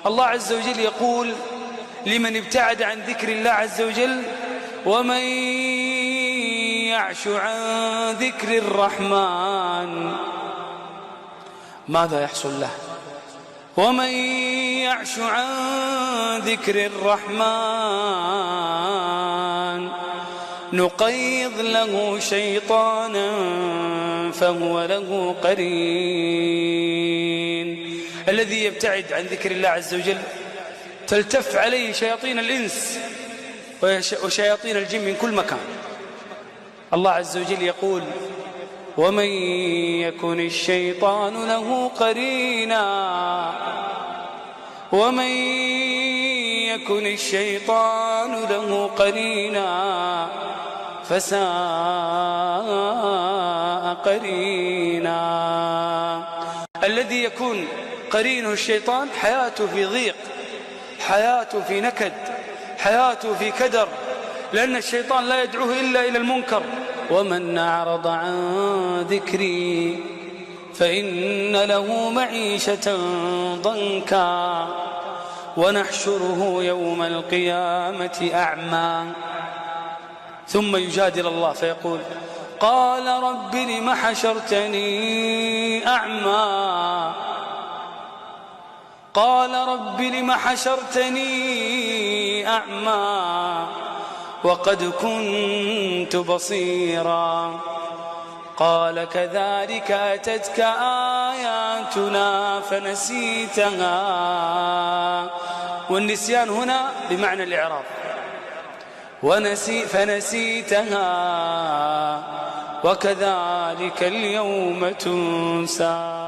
الله عز وجل يقول لمن ابتعد عن ذكر الله عز وجل: ومن يعش عن ذكر الرحمن ماذا يحصل له؟ ومن يعش عن ذكر الرحمن نقيض له شيطانا فهو له قرين. الذي يبتعد عن ذكر الله عز وجل تلتف عليه شياطين الإنس وشياطين الجن من كل مكان. الله عز وجل يقول: ومن يكن الشيطان له قرينا ومن يكن الشيطان له قرينا فساء قرينا. الذي يكون قرينه الشيطان حياته في ضيق، حياته في نكد، حياته في كدر، لأن الشيطان لا يدعوه إلا إلى المنكر. ومن أعرض عن ذكري فإن له معيشة ضنكا ونحشره يوم القيامة أعمى. ثم يجادل الله فيقول: قال رب لم حشرتني أعمى قال رب لم حشرتني أعمى وقد كنت بصيرا. قال: كذلك أتتك آياتنا فنسيتها. والنسيان هنا بمعنى الإعراض، فنسيتها وكذلك اليوم تنسى.